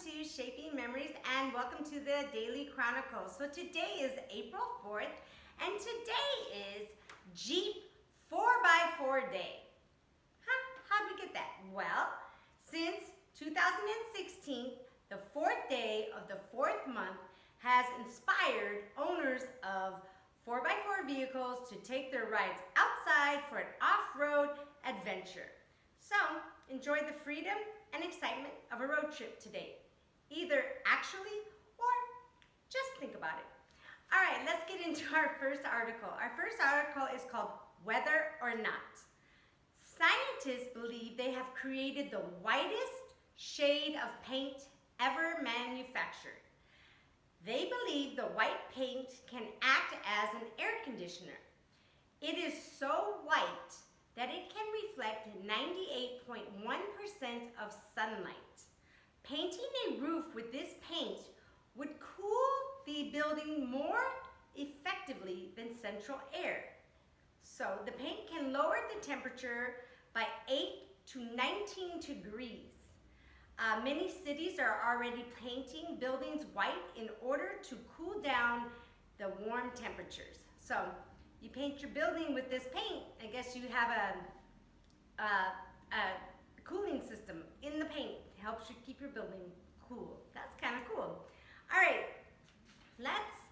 to Shaping Memories and welcome to the Daily Chronicle. So today is April 4th and today is Jeep 4x4 Day. How'd we get that? Well, since 2016, the fourth day of the fourth month has inspired owners of 4x4 vehicles to take their rides outside for an off-road adventure. So, enjoy the freedom and excitement of a road trip today, either actually or just think about it. All right, let's get into our first article. Our first article is called Whether or Not. Scientists believe they have created the whitest shade of paint ever manufactured. They believe the white paint can act as an air conditioner. It is so white that it can reflect 98.1% of sunlight. Painting a roof with this paint would cool the building more effectively than central air. So the paint can lower the temperature by 8 to 19 degrees. Many cities are already painting buildings white in order to cool down the warm temperatures. So you paint your building with this paint, I guess you have a cooling system in the paint. It helps you keep your building cool. That's kind of cool. All right, let's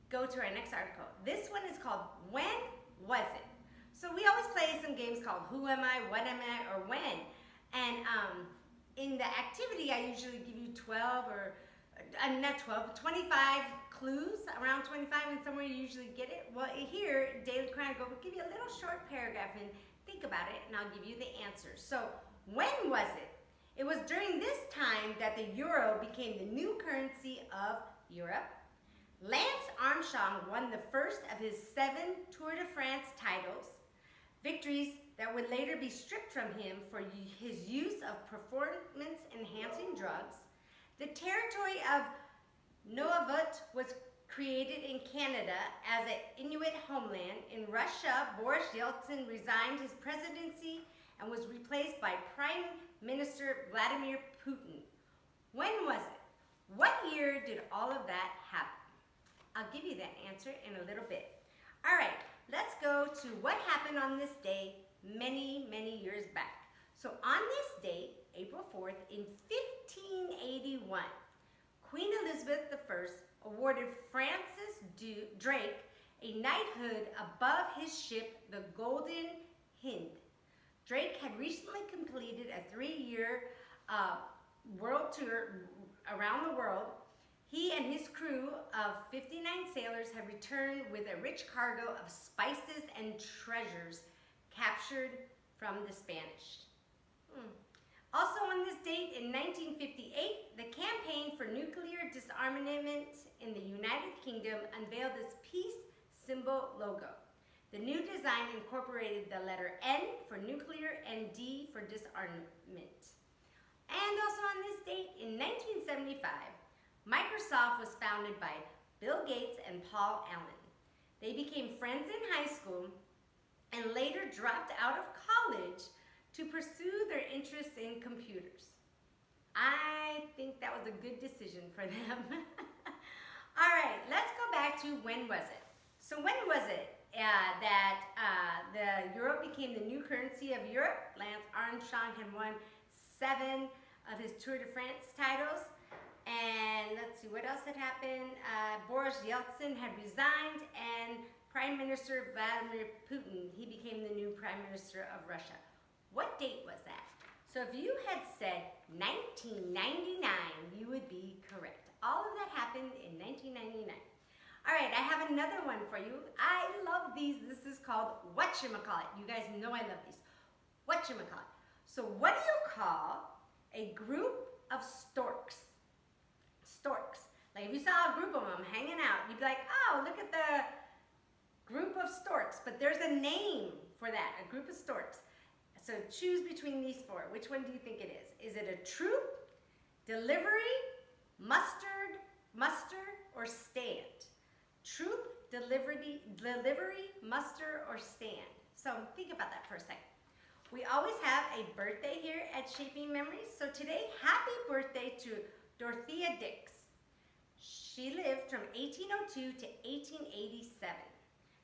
go to our next article. This one is called When Was It? So we always play some games called Who Am I, What Am I, or When. And in the activity, I usually give you 25 clues, around 25, and somewhere you usually get it. Well, here, Daily Chronicle will give you a little short paragraph and think about it, and I'll give you the answers. So, when was it? It was during this time that the euro became the new currency of Europe. Lance Armstrong won the first of his 7 Tour de France titles, victories that would later be stripped from him for his use of performance-enhancing drugs. The territory of Nunavut was created in Canada as an Inuit homeland. In Russia, Boris Yeltsin resigned his presidency and was replaced by Prime Minister Vladimir Putin. When was it? What year did all of that happen? I'll give you that answer in a little bit. All right, let's go to what happened on this day many, many years back. So on this date, April 4th, in 1581, Queen Elizabeth I awarded Francis Drake a knighthood above his ship, the Golden Hind. Drake had recently completed a 3-year world tour around the world. He and his crew of 59 sailors had returned with a rich cargo of spices and treasures captured from the Spanish. Also on this date in 1958, the Campaign for Nuclear Disarmament in the United Kingdom unveiled its peace symbol logo. The new design incorporated the letter N for nuclear and D for disarmament. And also on this date in 1975, Microsoft was founded by Bill Gates and Paul Allen. They became friends in high school and later dropped out of college to pursue their interest in computers. I think that was a good decision for them. All right, let's go back to when was it? So when was it that the euro became the new currency of Europe? Lance Armstrong had won 7 of his Tour de France titles. And let's see, what else had happened? Boris Yeltsin had resigned, and Prime Minister Vladimir Putin, he became the new Prime Minister of Russia. What date was that? So if you had said 1999, you would be correct. All of that happened in 1999. All right, I have another one for you. I love these. This is called Whatchamacallit. You guys know I love these. Whatchamacallit. So what do you call a group of storks? Storks. Like if you saw a group of them hanging out, you'd be like, oh, look at the group of storks. But there's a name for that, a group of storks. So choose between these 4. Which one do you think it is? Is it a troop, delivery, muster, or stand? Troop, delivery, muster, or stand? So think about that for a second. We always have a birthday here at Shaping Memories. So today, happy birthday to Dorothea Dix. She lived from 1802 to 1887.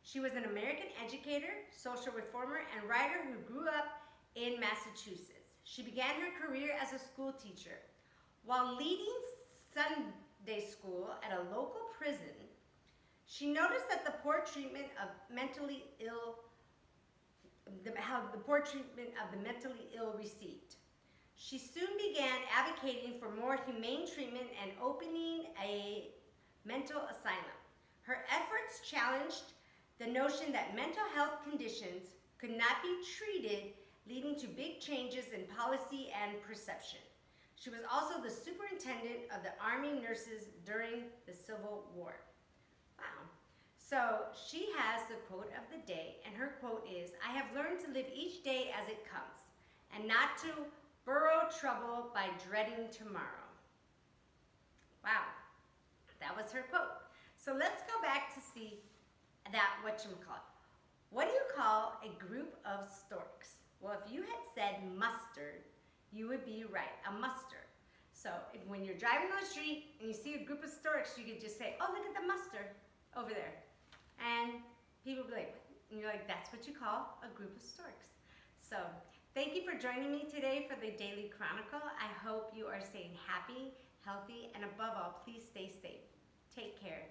She was an American educator, social reformer, and writer who grew up in Massachusetts. She began her career as a school teacher. While leading Sunday school at a local prison, she noticed that the poor treatment of mentally ill received. She soon began advocating for more humane treatment and opening a mental asylum. Her efforts challenged the notion that mental health conditions could not be treated, leading to big changes in policy and perception. She was also the superintendent of the Army nurses during the Civil War. Wow. So she has the quote of the day, and her quote is, "I have learned to live each day as it comes, and not to burrow trouble by dreading tomorrow." Wow, that was her quote. So let's go back to see that whatchamacallit. What do you call a group of storks? Well, if you had said mustard, you would be right, a muster. So when you're driving on the street and you see a group of storks, you could just say, "Oh, look at the muster over there." And people will be like, and you're like, that's what you call a group of storks. So thank you for joining me today for the Daily Chronicle. I hope you are staying happy, healthy, and above all, please stay safe. Take care.